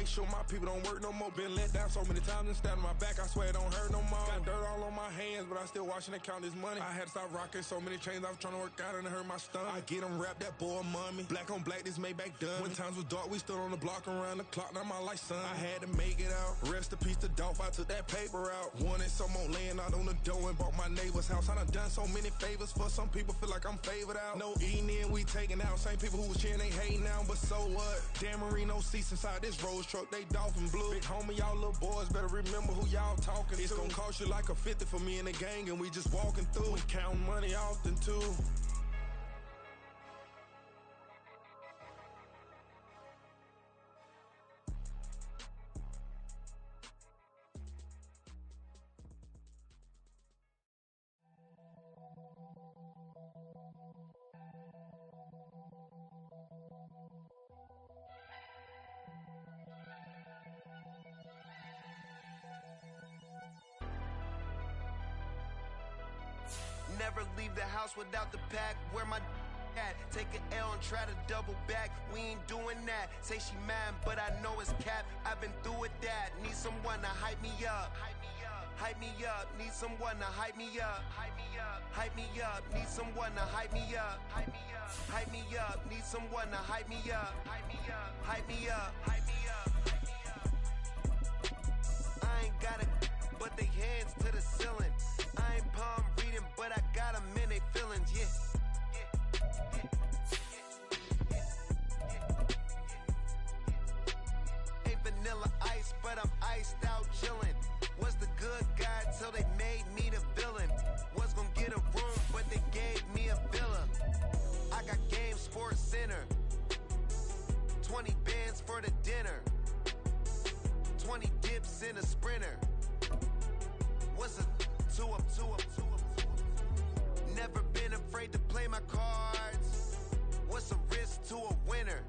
make sure my people don't work no more. Been let down so many times and stabbed my back, I swear it don't hurt no more. Got dirt all on my hands, but I still watching and count this money. I had to stop rocking so many chains, I was trying to work out and it hurt my stomach. I get them wrapped, that boy mummy. Black on black, this Maybach done. When times was dark, we stood on the block around the clock, now my life son. I had to make it out. Rest in peace to Dolph, I took that paper out. Wanted some more laying out on the door and bought my neighbor's house. I done so many favors for some people, feel like I'm favored out. No eating in, we taking out. Same people who was cheering, they hating now, but so what? Dan Marino seats inside this Rolls truck, they dolphin blue. Big homie, y'all little boys better remember who y'all talking to. It's gonna cost you like a 50 for me and the gang, and we just walking through. We counting money often too. Never leave the house without the pack. Where my at? Take an L and try to double back. We ain't doing that. Say she mad, but I know it's cap. I've been through with that. Need someone to hype me up. Hype me up. Need someone to hype me up. Hype me up. Need someone to hype me up. Hype me up. Need someone to hype me up. Hype me up. I ain't got it, but they hands to the ceiling. I ain't palm reading, but I got them in they feelings, yeah. Ain't vanilla ice, but I'm iced out chillin'. Was the good guy till they made me the villain. Was gonna get a room, but they gave me a villa. I got Game Sports Center. 20 bands for the dinner. 20 dips in a sprinter. What's a two up? Never been afraid to play my cards. What's a risk to a winner?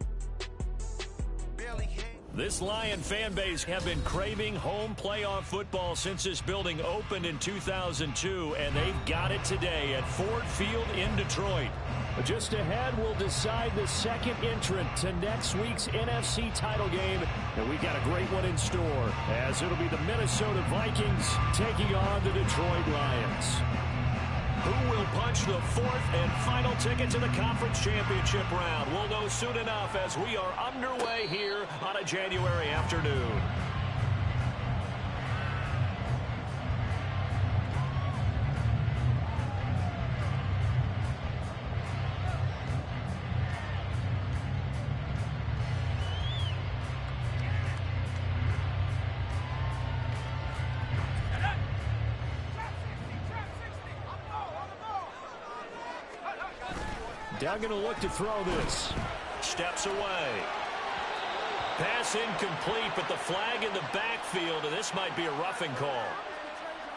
Barely hit. This Lion fan base have been craving home playoff football since this building opened in 2002, and they've got it today at Ford Field in Detroit. Just ahead, we'll decide the second entrant to next week's NFC title game, and we've got a great one in store, as it'll be the Minnesota Vikings taking on the Detroit Lions. Who will punch the fourth and final ticket to the conference championship round? We'll know soon enough as we are underway here on a January afternoon. Duggan will look to throw this. Steps away. Pass incomplete, but the flag in the backfield, and this might be a roughing call.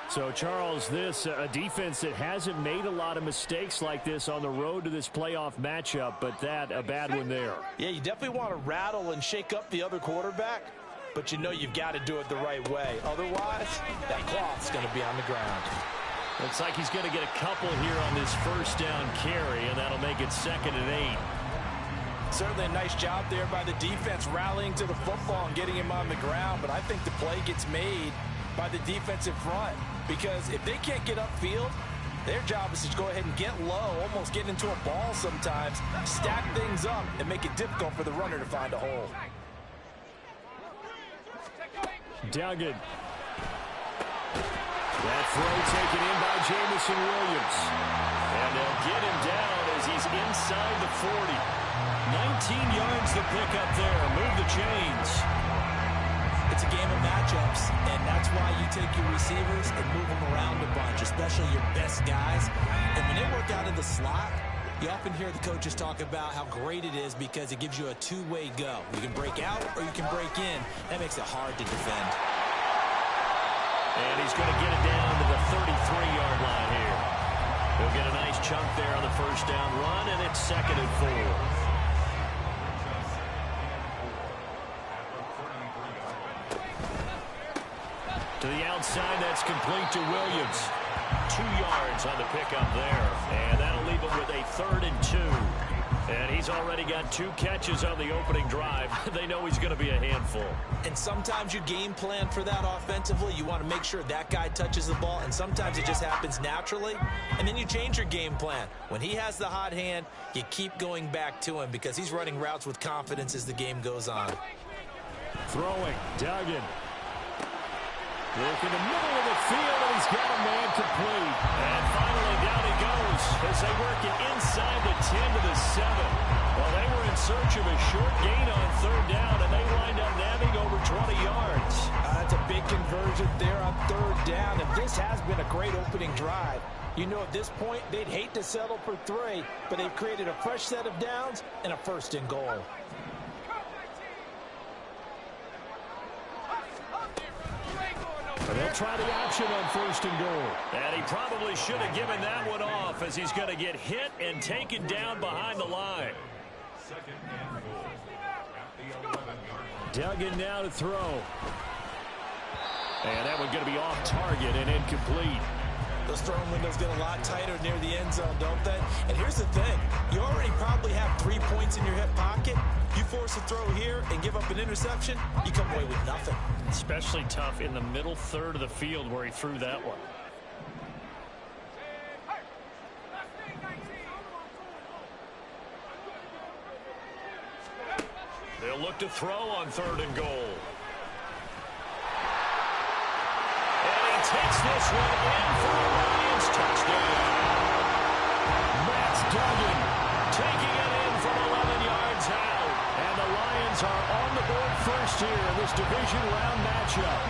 So, Charles, this a defense that hasn't made a lot of mistakes like this on the road to this playoff matchup, but that a bad one there. Yeah, you definitely want to rattle and shake up the other quarterback, but you know you've got to do it the right way. Otherwise, that cloth's going to be on the ground. Looks like he's going to get a couple here on this first down carry, and that'll make it 2nd and 8. Certainly a nice job there by the defense rallying to the football and getting him on the ground, but I think the play gets made by the defensive front, because if they can't get upfield, their job is to go ahead and get low, almost get into a ball sometimes, stack things up, and make it difficult for the runner to find a hole. Duggan. That throw taken in by Jamison Williams. And they'll get him down as he's inside the 40. 19 yards to pick up there. Move the chains. It's a game of matchups, and that's why you take your receivers and move them around a bunch, especially your best guys. And when they work out in the slot, you often hear the coaches talk about how great it is because it gives you a two-way go. You can break out or you can break in. That makes it hard to defend. And he's going to get it down to the 33-yard line here. He'll get a nice chunk there on the first down run, and it's 2nd and 4. To the outside, that's complete to Williams. 2 yards on the pickup there, and that'll leave him with a 3rd and 2. And he's already got 2 catches on the opening drive. They know he's going to be a handful. And sometimes you game plan for that offensively. You want to make sure that guy touches the ball, and sometimes it just happens naturally. And then you change your game plan. When he has the hot hand, you keep going back to him because he's running routes with confidence as the game goes on. Throwing, Duggan. Look in the middle of the field, and he's got a man complete. And finally, down he goes as they work it inside the 10 to the 7. Well, they were in search of a short gain on 3rd down, and they wind up nabbing over 20 yards. That's a big conversion there on 3rd down, and this has been a great opening drive. You know, at this point, they'd hate to settle for 3, but they've created a fresh set of downs and a 1st and goal. And they'll try the option on 1st and goal. And he probably should have given that one off as he's going to get hit and taken down behind the line. Duggan now to throw. And that one's going to be off target and incomplete. Those throwing windows get a lot tighter near the end zone, don't they? And here's the thing. You already probably have 3 points in your hip pocket. You force a throw here and give up an interception, you come away with nothing. Especially tough in the middle 3rd of the field where he threw that one. They'll look to throw on 3rd and goal. Takes this one in for a Lions touchdown. Matt Duggan taking it in from 11 yards out. And the Lions are on the board first here in this division round matchup.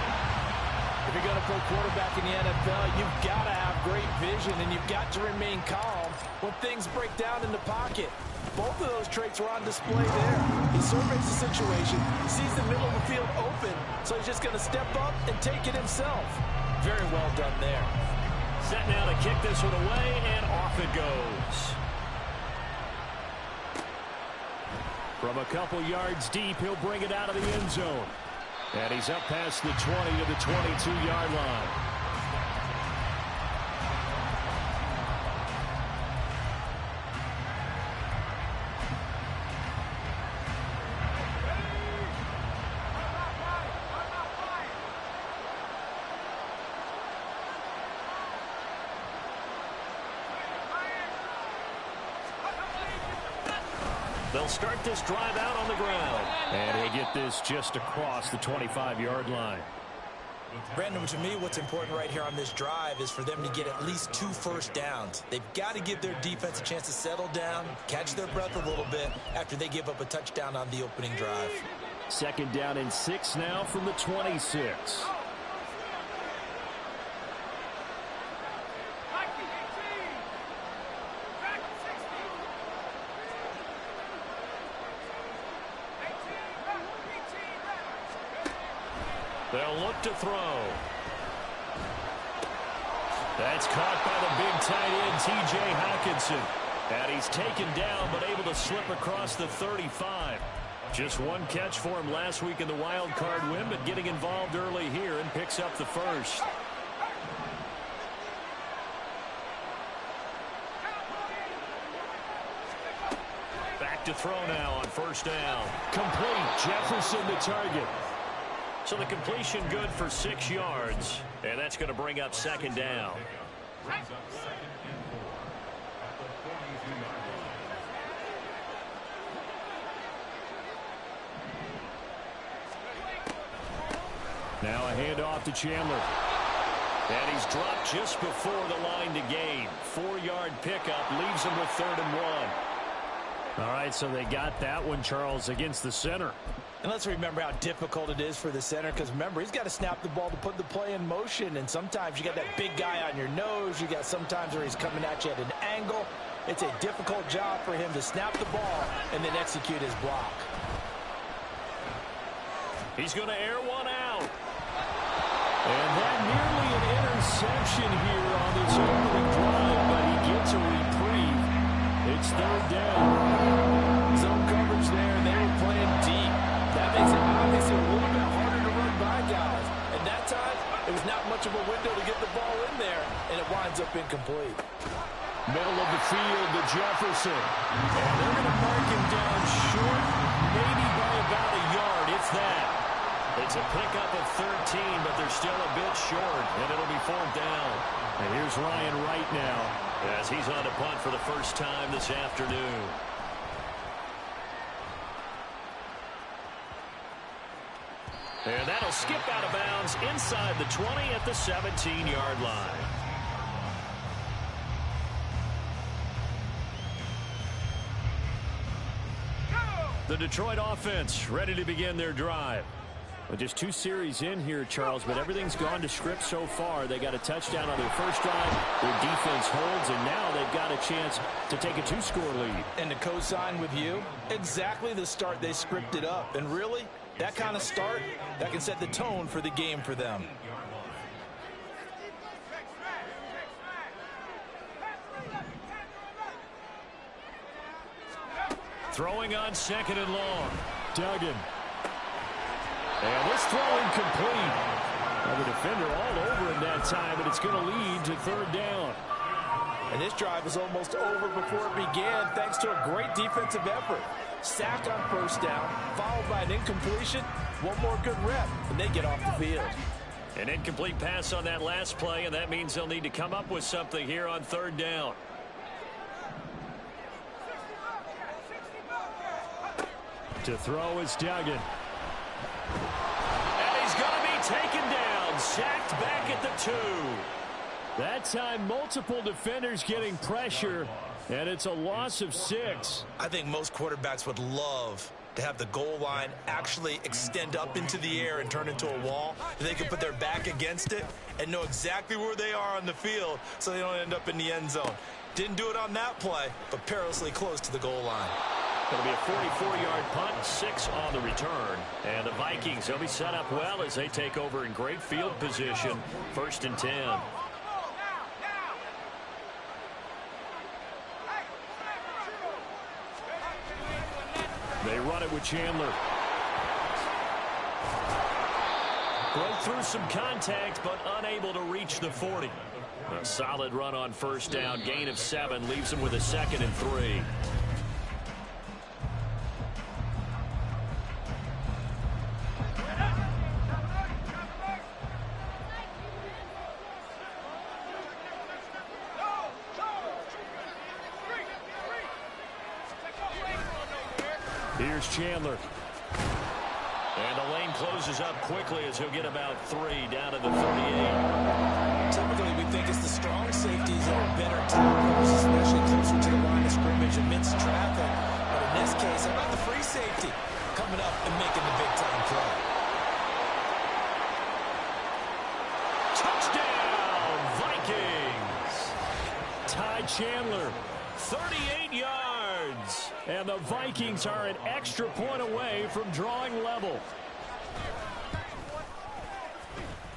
If you're going to play quarterback in the NFL, you've got to have great vision, and you've got to remain calm when things break down in the pocket. Both of those traits were on display there. He surveys the situation, sees the middle of the field open, so he's just going to step up and take it himself. Very well done there. Set now to kick this one away, and off it goes. From a couple yards deep, he'll bring it out of the end zone. And he's up past the 20 to the 22-yard line. They'll start this drive out on the ground. And he'll get this just across the 25-yard line. Brandon, to me, what's important right here on this drive is for them to get at least 2 first downs. They've got to give their defense a chance to settle down, catch their breath a little bit after they give up a touchdown on the opening drive. 2nd down and 6 now from the 26. They'll look to throw. That's caught by the big tight end, T.J. Hockenson. And he's taken down, but able to slip across the 35. Just 1 catch for him last week in the wild card win, but getting involved early here and picks up the 1st. Back to throw now on 1st down. Complete. Jefferson the target. So the completion good for 6 yards. And that's going to bring up 2nd down. Now a handoff to Chandler. And he's dropped just before the line to gain. 4-yard pickup leaves him with 3rd and 1. All right, so they got that one, Charles, against the center. And let's remember how difficult it is for the center, because remember, he's got to snap the ball to put the play in motion, and sometimes you got that big guy on your nose. You got sometimes where he's coming at you at an angle. It's a difficult job for him to snap the ball and then execute his block. He's going to air one out. And that nearly an interception here on this opening drive, but he gets a reprieve. It's 3rd down. Zone coverage there, and they were playing deep. That makes it obviously a little bit harder to run by guys. And that time, it was not much of a window to get the ball in there, and it winds up incomplete. Middle of the field to Jefferson. And they're going to mark him down short, maybe by about a yard, if that. It's a pickup of 13, but they're still a bit short, and it'll be 4th down. And here's Ryan Wright now, as he's on to punt for the first time this afternoon. And that'll skip out of bounds inside the 20 at the 17-yard line. The Detroit offense ready to begin their drive. Well, just 2 series in here, Charles, but everything's gone to script so far. They got a touchdown on their first drive. Their defense holds, and now they've got a chance to take a 2-score lead. And to co-sign with you, exactly the start they scripted up. And really, that kind of start, that can set the tone for the game for them. Throwing on 2nd and long. Duggan. And this throw incomplete. Well, the defender all over him that time, and it's going to lead to 3rd down. And this drive is almost over before it began thanks to a great defensive effort. Sack on 1st down, followed by an incompletion. One more good rep, and they get off the field. An incomplete pass on that last play, and that means they'll need to come up with something here on 3rd down. To throw is Duggan. And he's going to be taken down, sacked back at the 2. That time, multiple defenders getting pressure, and it's a loss of 6. I think most quarterbacks would love to have the goal line actually extend up into the air and turn into a wall. They can put their back against it and know exactly where they are on the field so they don't end up in the end zone. Didn't do it on that play, but perilously close to the goal line. It'll be a 44-yard punt, 6 on the return. And the Vikings will be set up well as they take over in great field position. 1st and 10. They run it with Chandler. Broke through some contact, but unable to reach the 40. A solid run on 1st down. Gain of 7 leaves him with a 2nd and 3. Here's Chandler. And the lane closes up quickly as he'll get about 3 down to the 38. Typically, we think it's the strong safeties that are better tacklers, especially closer to the line of scrimmage amidst traffic. But in this case, how about the free safety coming up and making the big-time play? Touchdown, Vikings! Ty Chandler, 38 yards. And the Vikings are an extra point away from drawing level.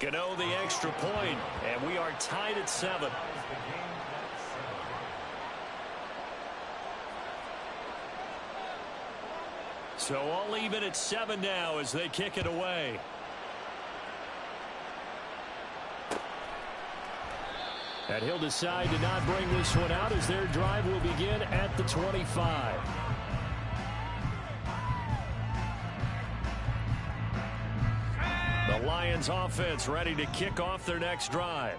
Gano the extra point, and we are tied at 7. So all even at 7 now as they kick it away. And he'll decide to not bring this one out as their drive will begin at the 25. The Lions offense ready to kick off their next drive.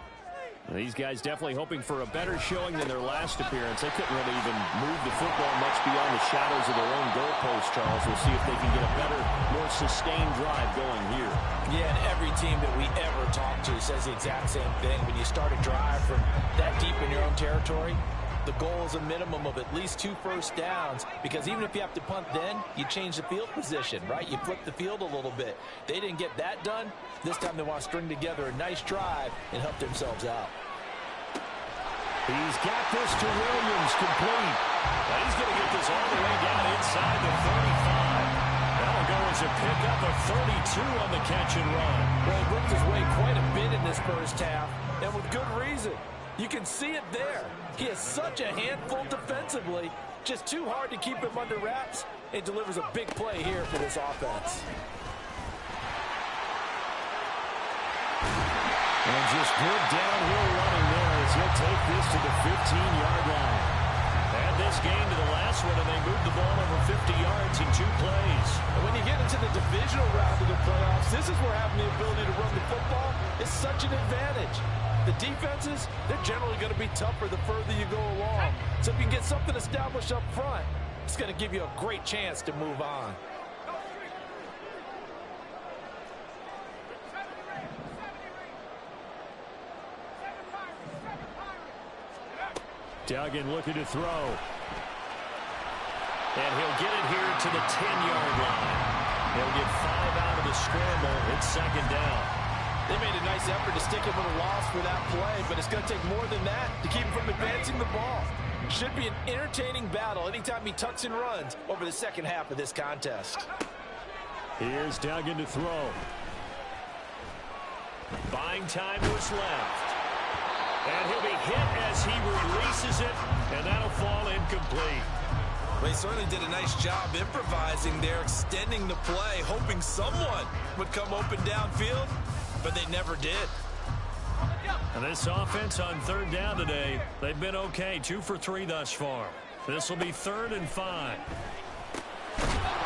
These guys definitely hoping for a better showing than their last appearance. They couldn't really even move the football much beyond the shadows of their own goalpost, Charles. We'll see if they can get a better, more sustained drive going here. Yeah, and every team that we ever talk to says the exact same thing. When you start a drive from that deep in your own territory, the goal is a minimum of at least 2 first downs, because even if you have to punt then, you change the field position, right? You flip the field a little bit. They didn't get that done. This time they want to string together a nice drive and help themselves out. He's got this to Williams, complete. Now he's going to get this all the way down inside the 35. That'll go as a pickup of 32 on the catch and run. Well, he worked his way quite a bit in this first half, and with good reason. You can see it there. He is such a handful defensively. Just too hard to keep him under wraps. It delivers a big play here for this offense. And just good downhill running there as he'll take this to the 15-yard line. Add this game to the last one, and they moved the ball over 50 yards in 2 plays. And when you get into the divisional round of the playoffs, this is where having the ability to run the football is such an advantage. The defenses, they're generally going to be tougher the further you go along. So if you can get something established up front, it's going to give you a great chance to move on. Duggan looking to throw. And he'll get it here to the 10-yard line. He'll get 5 out of the scramble. It's second down. They made a nice effort to stick him with a loss for that play, but it's going to take more than that to keep him from advancing the ball. Should be an entertaining battle anytime he tucks and runs over the second half of this contest. Here's Duggan to throw. Buying time was left. And he'll be hit as he releases it, and that'll fall incomplete. Well, he certainly did a nice job improvising there, extending the play, hoping someone would come open downfield, but they never did. And this offense on third down today, they've been okay, 2 for 3 thus far. This will be 3rd and 5.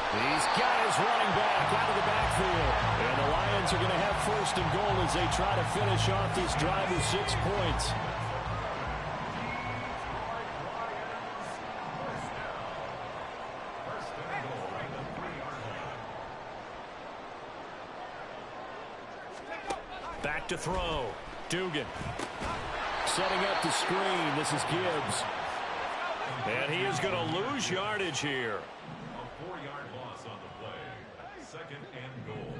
He's got his running back out of the backfield. And the Lions are going to have 1st and goal as they try to finish off this drive with 6 points. Back to throw. Dugan. Setting up the screen. This is Gibbs. And he is going to lose yardage here. A 4-yard loss on the play. 2nd and goal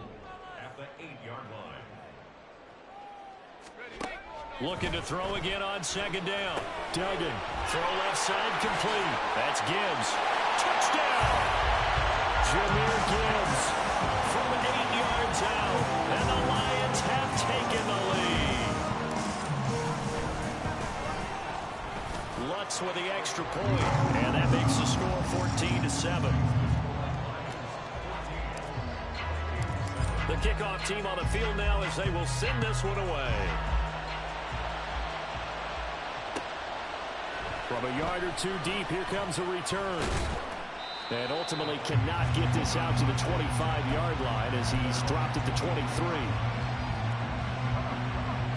at the 8-yard line. Looking to throw again on 2nd down. Duggan. Throw left side complete. That's Gibbs. Touchdown! Jahmyr Gibbs from 8 yards out. And the Lions have taken the lead. Lutz with the extra point. And that makes the score 14-7. The kickoff team on the field now as they will send this one away. From a yard or 2 deep, here comes a return. And ultimately cannot get this out to the 25-yard line as he's dropped at the 23.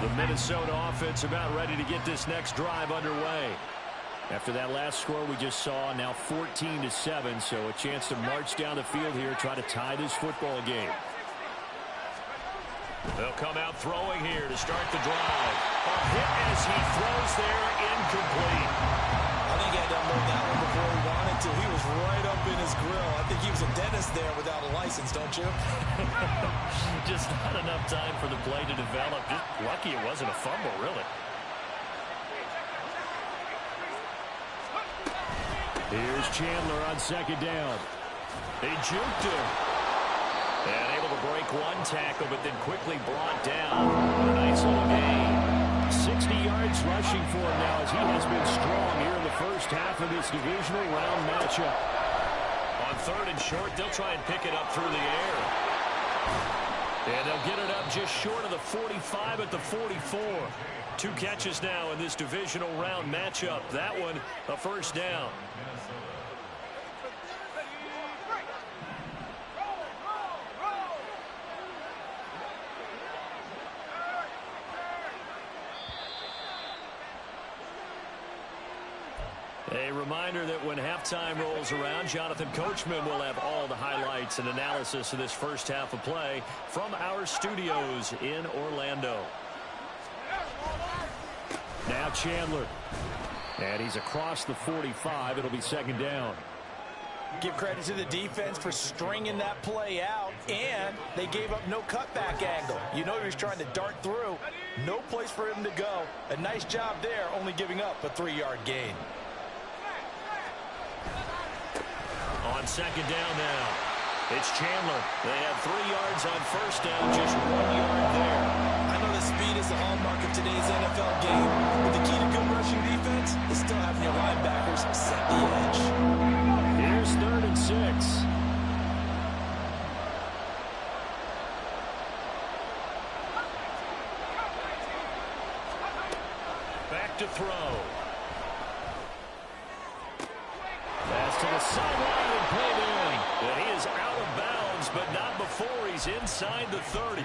The Minnesota offense about ready to get this next drive underway. After that last score we just saw, now 14-7, so a chance to march down the field here, try to tie this football game. They'll come out throwing here to start the drive. A hit as he throws there, incomplete. I think he had done more than that one before he wanted to. He was right up in his grill. I think he was a dentist there without a license, don't you? Just not enough time for the play to develop. Just lucky it wasn't a fumble, really. Here's Chandler on 2nd down. They juked him. And able to break one tackle, but then quickly brought down. A nice little gain. 60 yards rushing for him now as he has been strong here in the first half of this divisional round matchup. On 3rd and short, they'll try and pick it up through the air. And they'll get it up just short of the 45 at the 44. 2 catches now in this divisional round matchup. That one, a 1st down. A reminder that when halftime rolls around, Jonathan Coachman will have all the highlights and analysis of this first half of play from our studios in Orlando. Now Chandler. And he's across the 45. It'll be 2nd down. Give credit to the defense for stringing that play out, and they gave up no cutback angle. You know he was trying to dart through. No place for him to go. A nice job there, only giving up a 3-yard gain. On 2nd down now, it's Chandler. They have 3 yards on 1st down, just 1 yard there. I know that speed is the hallmark of today's NFL game, but the key to good rushing defense is still having your linebackers set the edge. Here's 3rd and 6. Back to to throw. Pass to the sideline and played in. And he is out of bounds, but not before he's inside the 30.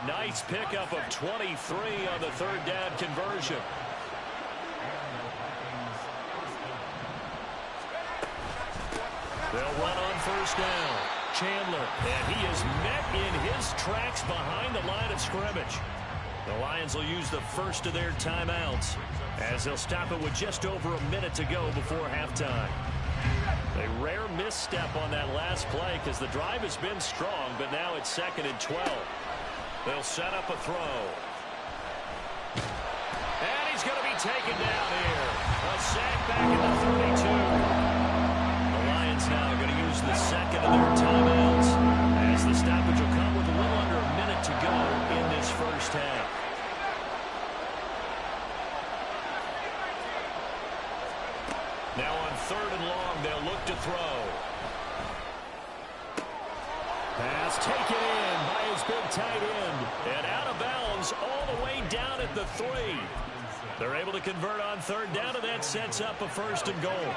A nice pickup of 23 on the third down conversion. They'll run on first down. Chandler, and he is met in his tracks behind the line of scrimmage. The Lions will use the first of their timeouts as they'll stop it with just over a minute to go before halftime. A rare misstep on that last play because the drive has been strong, but now it's 2nd and 12. They'll set up a throw. And he's going to be taken down here. A sack back in the 32. The Lions now are going to use the second of their timeouts as the stoppage will come with a little under a minute to go in this first half. Now on 3rd and long, they'll look to throw. Pass taken in by his big tight end. And out of bounds all the way down at the 3. They're able to convert on 3rd down, and that sets up a 1st and goal.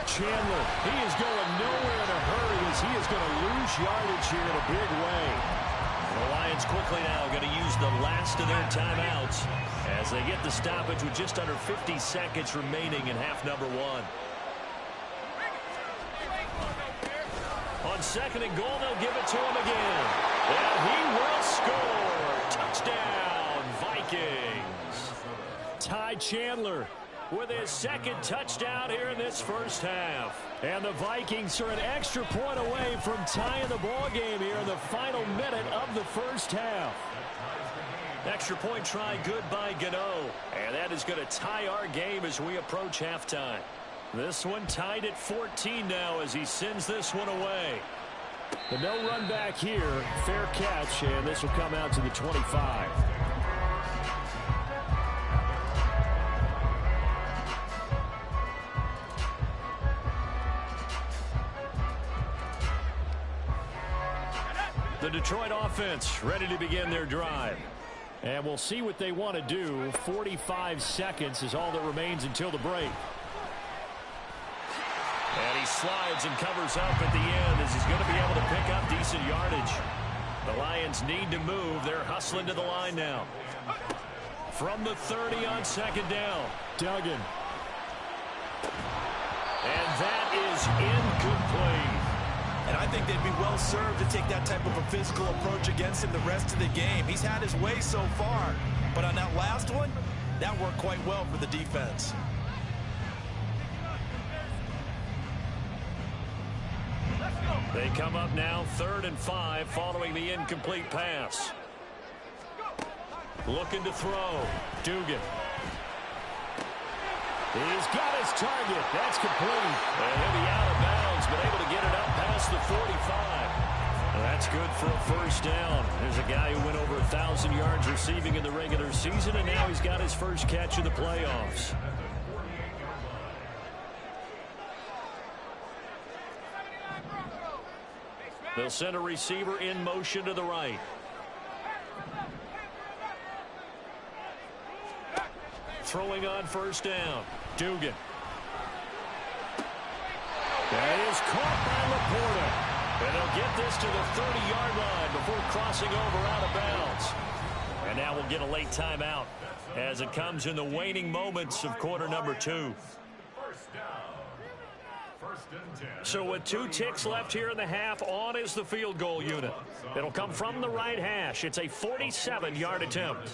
Chandler, he is going nowhere in a hurry as he is going to lose yardage here in a big way. The Lions quickly now going to use the last of their timeouts as they get the stoppage with just under 50 seconds remaining in half number 1. On 2nd and goal, they'll give it to him again. And he will score. Touchdown, Vikings. Ty Chandler with his 2nd touchdown here in this first half. And the Vikings are an extra point away from tying the ball game here in the final minute of the first half. Extra point try good by Gano. And that is going to tie our game as we approach halftime. This one tied at 14 now as he sends this one away. The no run back here. Fair catch, and this will come out to the 25. The Detroit offense ready to begin their drive. And we'll see what they want to do. 45 seconds is all that remains until the break. And he slides and covers up at the end as he's going to be able to pick up decent yardage. The Lions need to move. They're hustling to the line now. From the 30 on 2nd down. Duggan. And that is incomplete. And I think they'd be well served to take that type of a physical approach against him the rest of the game. He's had his way so far, but on that last one, that worked quite well for the defense. They come up now 3rd and 5 following the incomplete pass. Looking to throw. Dugan. He's got his target. That's complete. And he'll be out of bounds, but able to get it up past the 45. That's good for a first down. There's a guy who went over 1,000 yards receiving in the regular season, and now he's got his first catch of the playoffs. They'll send a receiver in motion to the right. Throwing on first down. Dugan. That is caught by Laporta. And they'll get this to the 30-yard line before crossing over out of bounds. And now we'll get a late timeout as it comes in the waning moments of quarter number 2. So with 2 ticks left here in the half, on is the field goal unit. It'll come from the right hash. It's a 47-yard attempt.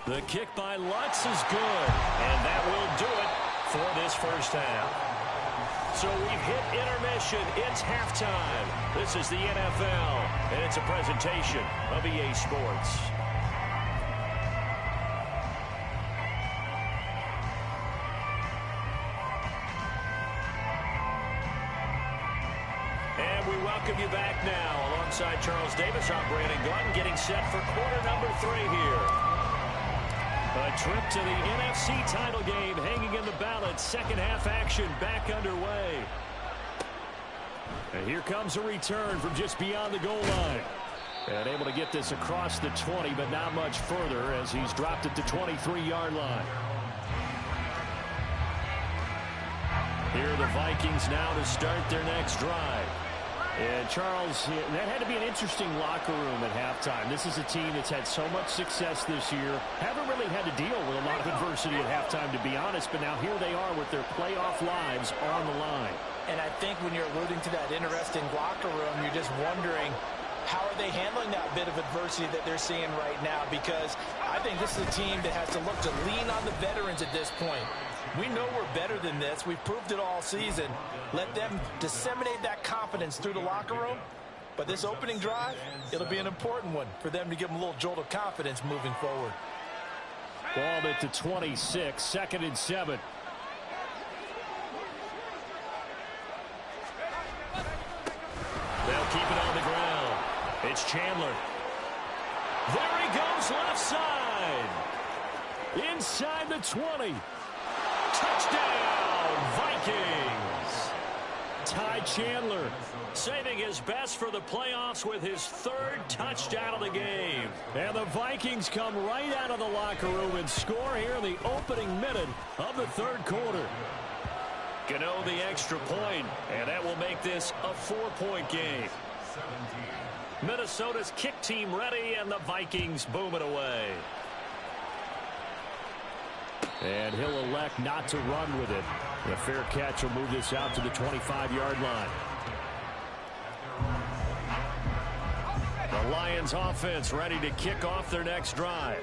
The kick by Lutz is good, and that will do it for this first half. So we've hit intermission. It's halftime. This is the NFL, and it's a presentation of EA Sports. And we welcome you back now alongside Charles Davis. I'm Brandon Gordon getting set for quarter number 3 here. A trip to the NFC title game hanging in the balance. Second half action back underway. And here comes a return from just beyond the goal line. And able to get this across the 20, but not much further as he's dropped it to 23-yard line. Here are the Vikings now to start their next drive. And Charles, that had to be an interesting locker room at halftime. This is a team that's had so much success this year. Haven't really had to deal with a lot of adversity at halftime, to be honest. But now here they are with their playoff lives on the line. And I think when you're alluding to that interesting locker room, you're just wondering, how are they handling that bit of adversity that they're seeing right now? Because I think this is a team that has to look to lean on the veterans at this point. We know we're better than this. We've proved it all season. Let them disseminate that confidence through the locker room. But this opening drive, it'll be an important one for them to give them a little jolt of confidence moving forward. Ball at the 26, 2nd and 7. They'll keep it on the ground. It's Chandler. There he goes left side. Inside the 20. Touchdown, Vikings. Ty Chandler saving his best for the playoffs with his 3rd touchdown of the game. And the Vikings come right out of the locker room and score here in the opening minute of the 3rd quarter. Gano the extra point, and that will make this a 4-point game. Minnesota's kick team ready, and the Vikings boom it away. And he'll elect not to run with it. A fair catch will move this out to the 25-yard line. The Lions offense ready to kick off their next drive.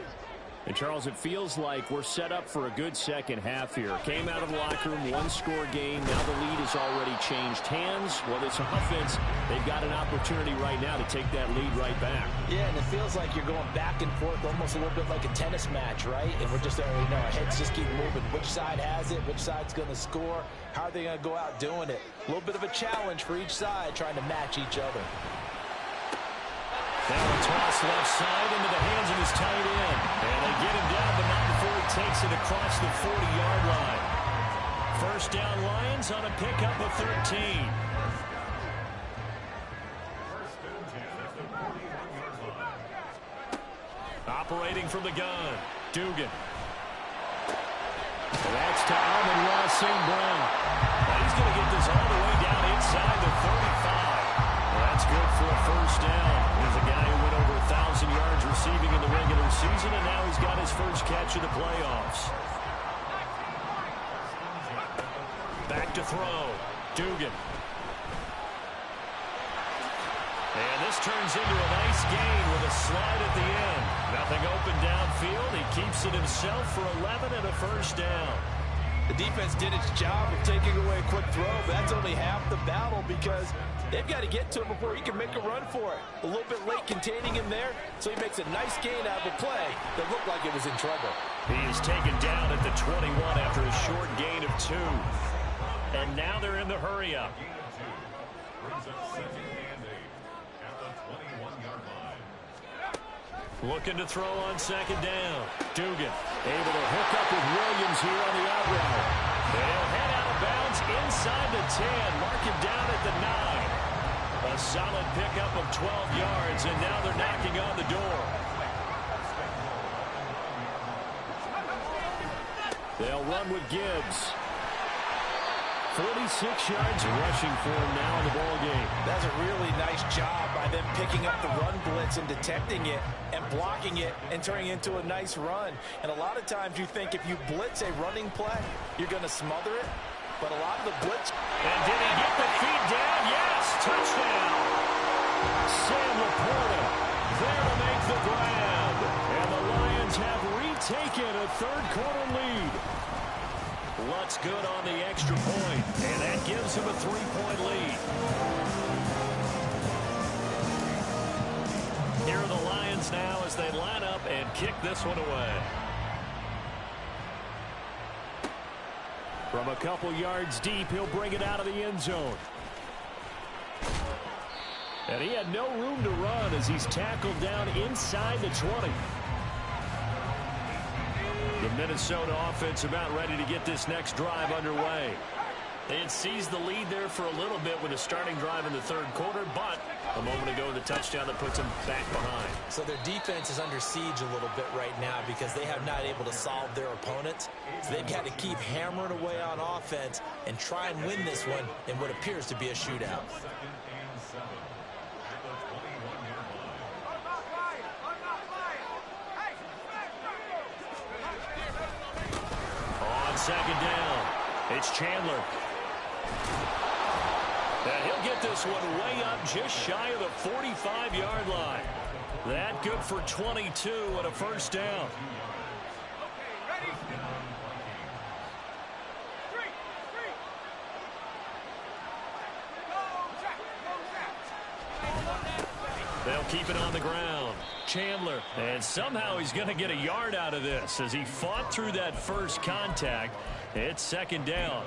And, Charles, it feels like we're set up for a good second half here. Came out of the locker room, 1-score game. Now the lead has already changed hands. Well, this offense, they've got an opportunity right now to take that lead right back. Yeah, and it feels like you're going back and forth almost a little bit like a tennis match, right? And we're just, our heads just keep moving. Which side has it? Which side's going to score? How are they going to go out doing it? A little bit of a challenge for each side trying to match each other. Now a toss left side into the hands of his tight end. And they get him down, but not before he takes it across the 40-yard line. First down Lions on a pickup of 13. Operating from the gun, Dugan. That's to Amon-Ra St. Brown. He's going to get this all the way down inside the 35. That's good for a first down. He's a guy who went over 1,000 yards receiving in the regular season, and now he's got his first catch of the playoffs. Back to throw. Dugan. And this turns into a nice gain with a slide at the end. Nothing open downfield. He keeps it himself for 11 and a first down. The defense did its job of taking away a quick throw, but that's only half the battle because they've got to get to him before he can make a run for it. A little bit late containing him there, so he makes a nice gain out of the play that looked like it was in trouble. He is taken down at the 21 after a short gain of 2. And now they're in the hurry-up. Looking to throw on second down. Dugan able to hook up with Williams here on the out route. They'll head out of bounds inside the 10. Mark him down at the 9. A solid pickup of 12 yards, and now they're knocking on the door. They'll run with Gibbs. 46 yards rushing for him now in the ballgame. That's a really nice job by them picking up the run blitz and detecting it and blocking it and turning it into a nice run. And a lot of times you think if you blitz a running play, you're going to smother it. But a lot of the blitz... And did he get the feet down? Yes! Touchdown! Sam Laporta there to make the grab. And the Lions have retaken a third-quarter lead. Lutz good on the extra point, and that gives him a 3-point lead. Here are the Lions now as they line up and kick this one away. From a couple yards deep, he'll bring it out of the end zone. And he had no room to run as he's tackled down inside the 20. Minnesota offense about ready to get this next drive underway. They had seized the lead there for a little bit with a starting drive in the third quarter, but a moment ago the touchdown that puts them back behind. So their defense is under siege a little bit right now because they have not able to solve their opponents. So they've got to keep hammering away on offense and try and win this one in what appears to be a shootout. On second down, it's Chandler. And he'll get this one way up just shy of the 45-yard line. That good for 22 and a first down. They'll keep it on the ground. Chandler, and somehow he's going to get a yard out of this as he fought through that first contact. It's second down.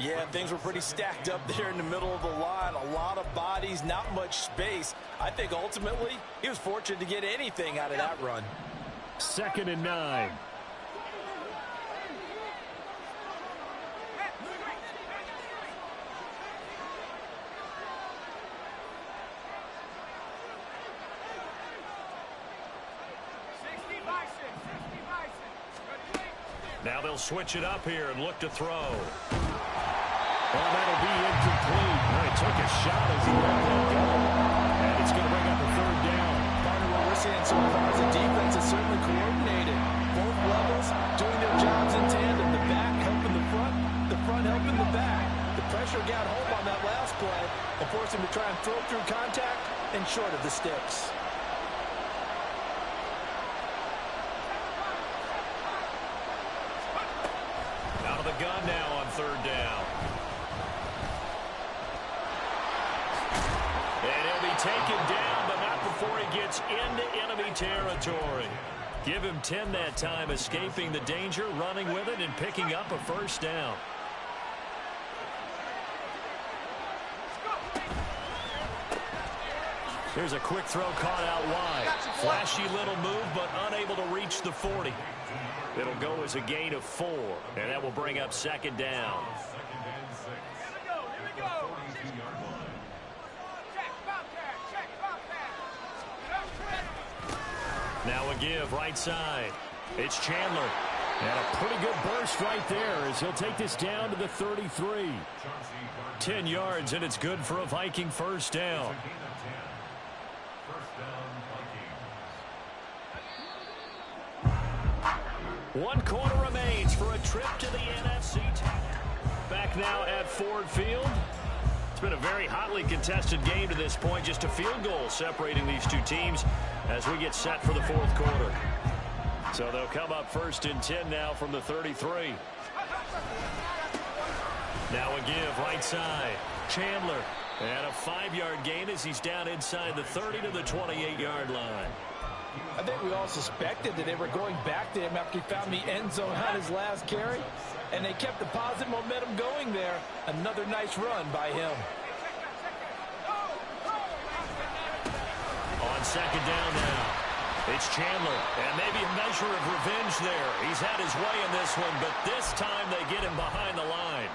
Yeah, things were pretty stacked up there in the middle of the line. A lot of bodies, not much space. I think ultimately he was fortunate to get anything out of that run. 2nd and 9. Now they'll switch it up here and look to throw. Well, that'll be incomplete. Well, he took a shot as he let that go. And it's going to bring up a third down. Part of what we're seeing so far is the defense is certainly coordinated. Both levels doing their jobs in tandem. The back helping the front helping the back. The pressure got home on that last play and forced him to try and throw through contact and short of the sticks. Out of the gun now on third down. And he'll be taken down, but not before he gets into enemy territory. Give him 10 that time, escaping the danger, running with it, and picking up a first down. Here's a quick throw caught out wide. Flashy little move, but unable to reach the 40. It'll go as a gain of 4, and that will bring up second down. Now a give right side. It's Chandler. And a pretty good burst right there as he'll take this down to the 33. 10 yards, and it's good for a Viking first down. One quarter remains for a trip to the NFC. Back now at Ford Field. It's been a very hotly contested game to this point. Just a field goal separating these two teams as we get set for the fourth quarter. So they'll come up 1st and 10 now from the 33. Now a give right side. Chandler. And a 5-yard gain as he's down inside the 30 to the 28-yard line. I think we all suspected that they were going back to him after he found the end zone on his last carry, and they kept the positive momentum going there. Another nice run by him. On second down now, it's Chandler, and maybe a measure of revenge there. He's had his way in this one, but this time they get him behind the line.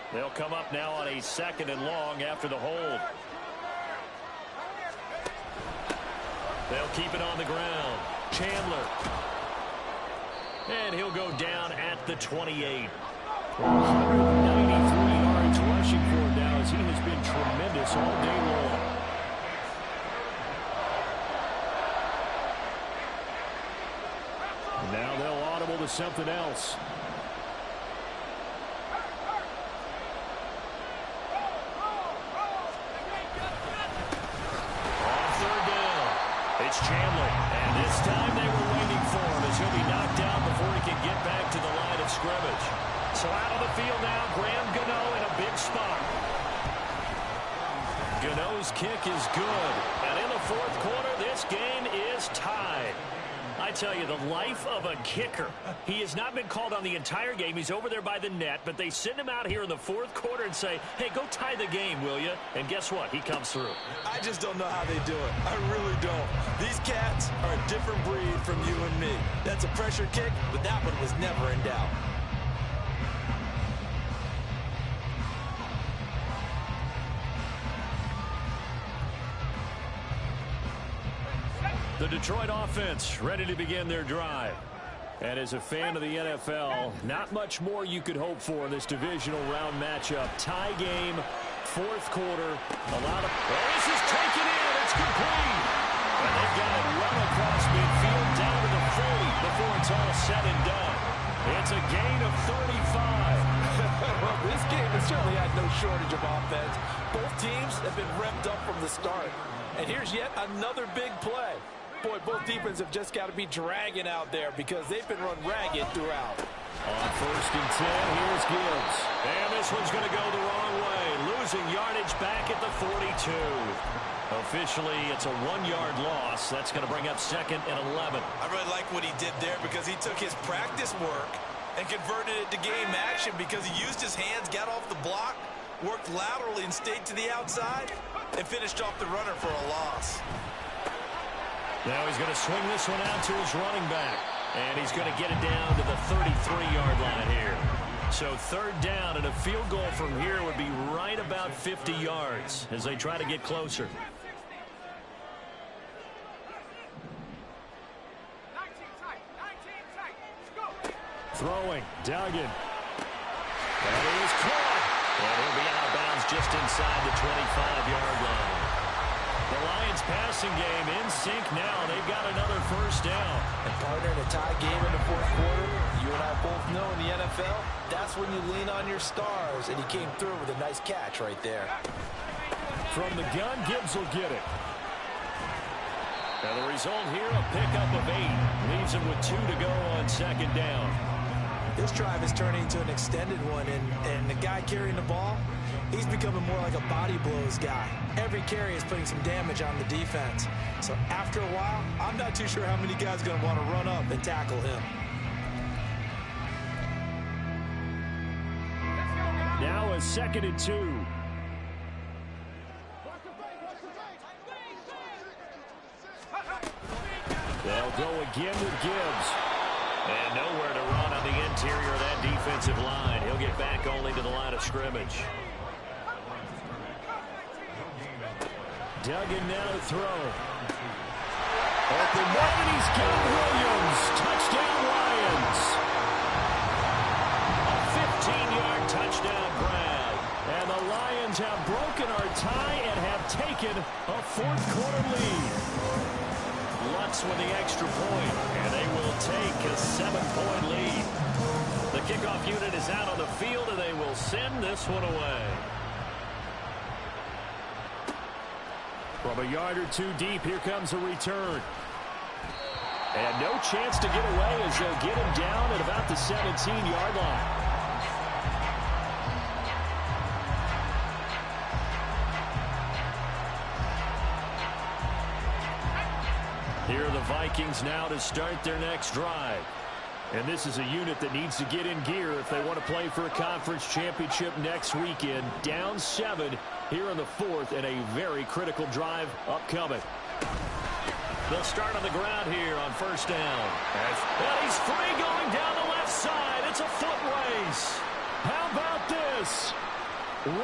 They'll come up now on a 2nd and long after the hold. They'll keep it on the ground. Chandler. And he'll go down at the 28. 193 yards rushing for him now as he has been tremendous all day long. Now they'll audible to something else. It's Chandler, and this time they were waiting for him as he'll be knocked down before he can get back to the line of scrimmage. So out of the field now, Graham Gano in a big spot. Gano's kick is good, and in the fourth quarter, this game is tied. I tell you, the life of a kicker. He has not been called on the entire game. He's over there by the net, but they send him out here in the fourth quarter and say, hey, go tie the game, will you? And guess what? He comes through. I just don't know how they do it. I really don't. These cats are a different breed from you and me. That's a pressure kick, but that one was never in doubt. The Detroit offense ready to begin their drive. And as a fan of the NFL, not much more you could hope for in this divisional round matchup. Tie game, fourth quarter. A lot of... Oh, this is taken in. It's complete. And they've got it run across midfield down to the 40 before it's all said and done. It's a gain of 35. Well, this game has certainly had no shortage of offense. Both teams have been revved up from the start. And here's yet another big play. Boy, both defenses have just got to be dragging out there because they've been run ragged throughout. On 1st and 10, here's Gibbs. And this one's going to go the wrong way. Losing yardage back at the 42. Officially, it's a 1-yard loss. That's going to bring up 2nd and 11. I really like what he did there because he took his practice work and converted it to game action because he used his hands, got off the block, worked laterally and stayed to the outside, and finished off the runner for a loss. Now he's going to swing this one out to his running back. And he's going to get it down to the 33-yard line here. So 3rd down, and a field goal from here would be right about 50 yards as they try to get closer. Throwing, Duggan. That is caught. And he'll be out of bounds just inside the 25-yard line. The Lions passing game in sync now. They've got another 1st down. And partner, in a tie game in the 4th quarter, you and I both know in the NFL, that's when you lean on your stars, and he came through with a nice catch right there. From the gun, Gibbs will get it. And the result here, a pickup of 8. Leaves him with 2 to go on 2nd down. This drive is turning into an extended one, and the guy carrying the ball, he's becoming more like a body blows guy. Every carry is putting some damage on the defense. So after a while, I'm not too sure how many guys are going to want to run up and tackle him. Now a 2nd and 2. They'll go again with Gibbs. And nowhere to run on the interior of that defensive line. He'll get back only to the line of scrimmage. Duggan now to throw. Open one, and he's got Williams. Touchdown, Lions. A 15-yard touchdown grab. And the Lions have broken our tie and have taken a 4th quarter lead. Lutz with the extra point, and they will take a 7-point lead. The kickoff unit is out on the field, and they will send this one away. From a yard or 2 deep, here comes a return. And no chance to get away as they'll get him down at about the 17-yard line. Here are the Vikings now to start their next drive. And this is a unit that needs to get in gear if they want to play for a conference championship next weekend. Down 7 here in the 4th, and a very critical drive upcoming. They'll start on the ground here on 1st down. And he's free going down the left side. It's a foot race. How about this?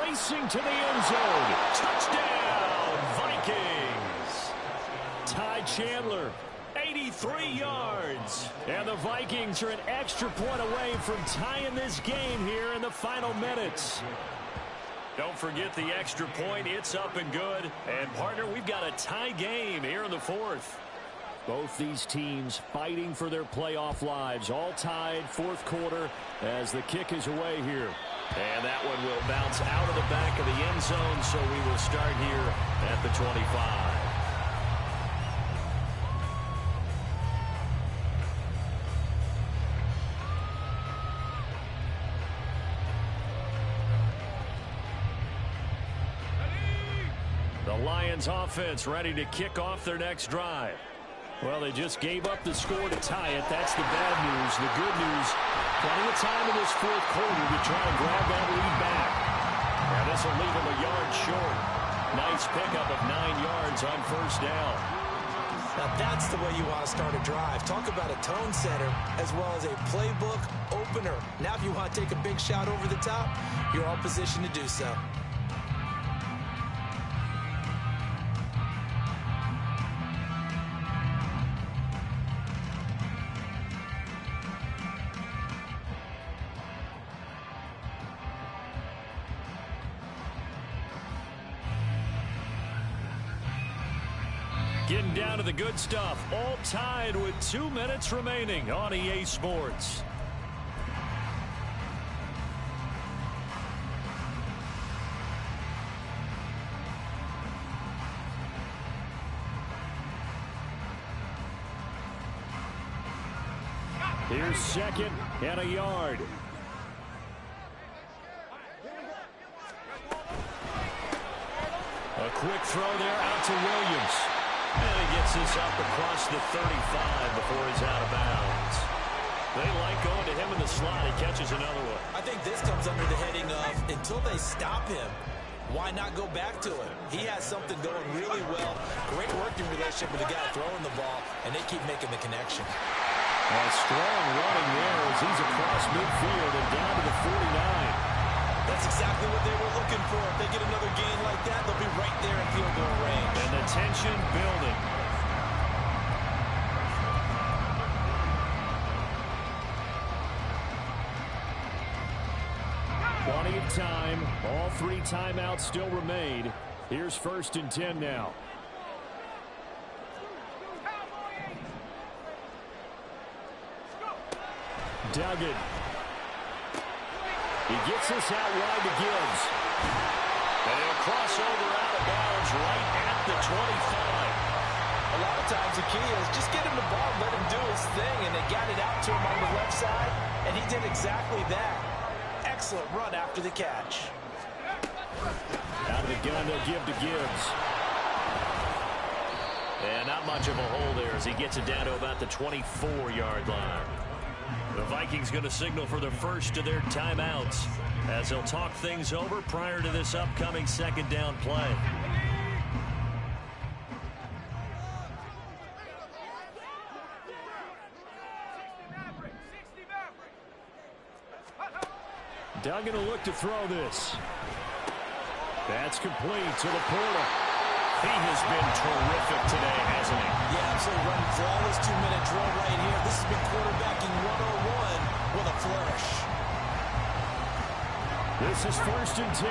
Racing to the end zone. Touchdown, Vikings. Ty Chandler, 83 yards. And the Vikings are an extra point away from tying this game here in the final minutes. Don't forget the extra point. It's up and good. And, partner, we've got a tie game here in the 4th. Both these teams fighting for their playoff lives. All tied, 4th quarter, as the kick is away here. And that one will bounce out of the back of the end zone, so we will start here at the 25. Lions offense ready to kick off their next drive. Well, they just gave up the score to tie it. That's the bad news. The good news, plenty of time in this 4th quarter to try and grab that lead back. Now this will leave them a yard short. Nice pickup of 9 yards on 1st down. Now that's the way you want to start a drive. Talk about a tone setter as well as a playbook opener. Now if you want to take a big shot over the top, you're all positioned to do so. Getting down to the good stuff. All tied with 2 minutes remaining on EA Sports. Here's second and a yard. A quick throw there out to Williams. And he gets this up across the 35 before he's out of bounds. They like going to him in the slot. He catches another one. I think this comes under the heading of until they stop him, why not go back to him? He has something going really well. Great working relationship with the guy throwing the ball, and they keep making the connection. A strong running there as he's across midfield and down to the 49. That's exactly what they were looking for. If they get another gain like that, they'll be right there in field goal range. And the tension building. Plenty of time. All 3 timeouts still remain. Here's 1st and 10 now. Duggan. He gets this out wide to Gibbs. And he'll cross over out of bounds right at the 25. A lot of times the key is just get him the ball, let him do his thing, and they got it out to him on the left side, and he did exactly that. Excellent run after the catch. Out of the gun, they'll give to Gibbs. And not much of a hole there as he gets it down to about the 24-yard line. The Vikings going to signal for the first of their timeouts as they'll talk things over prior to this upcoming 2nd down play. Duggan will look to throw this. That's complete to Laporta. He has been terrific today, hasn't he? Yeah, absolutely running flawless 2-minute drill right here. This has been quarterbacking 101 with a flourish. This is 1st and 10.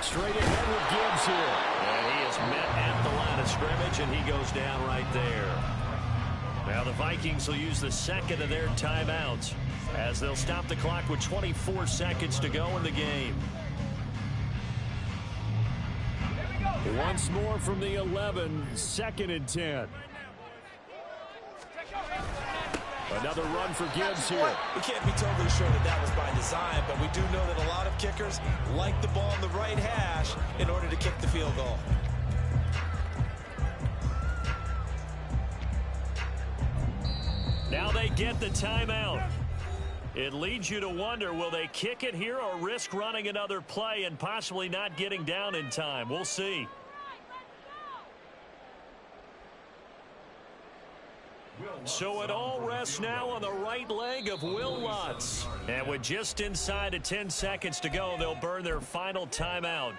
Straight ahead with Gibbs here. And he is met at the line of scrimmage, and he goes down right there. Now the Vikings will use the 2nd of their timeouts as they'll stop the clock with 24 seconds to go in the game. Once more from the 11, 2nd and 10. Another run for Gibbs here. We can't be totally sure that that was by design, but we do know that a lot of kickers like the ball in the right hash in order to kick the field goal. Now they get the timeout. It leads you to wonder, will they kick it here or risk running another play and possibly not getting down in time? We'll see. So it all rests now on the right leg of Will Lutz. And with just inside of 10 seconds to go, they'll burn their final timeout.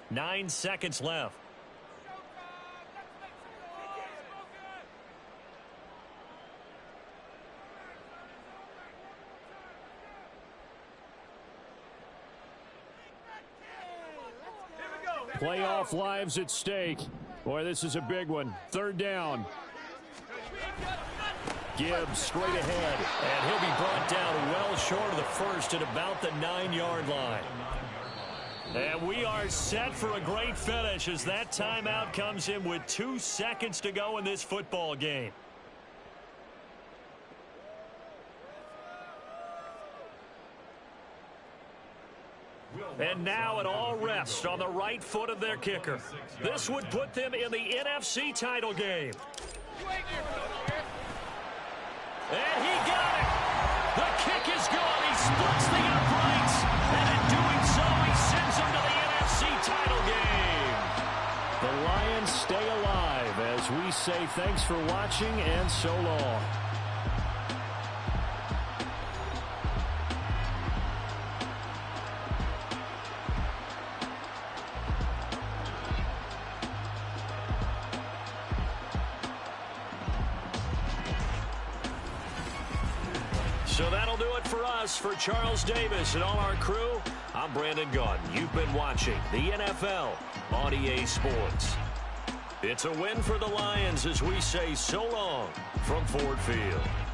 9 seconds left. Playoff lives at stake. Boy, this is a big one. 3rd down. Gibbs straight ahead, and he'll be brought down well short of the first at about the 9-yard line. And we are set for a great finish as that timeout comes in with 2 seconds to go in this football game. And now it all rests on the right foot of their kicker. This would put them in the NFC title game. And he got it. The kick is good. He splits the uprights, and in doing so, he sends them to the NFC title game. The Lions stay alive as we say thanks for watching and so long. So that'll do it for us. For Charles Davis and all our crew, I'm Brandon Gaudin. You've been watching the NFL on EA Sports. It's a win for the Lions as we say so long from Ford Field.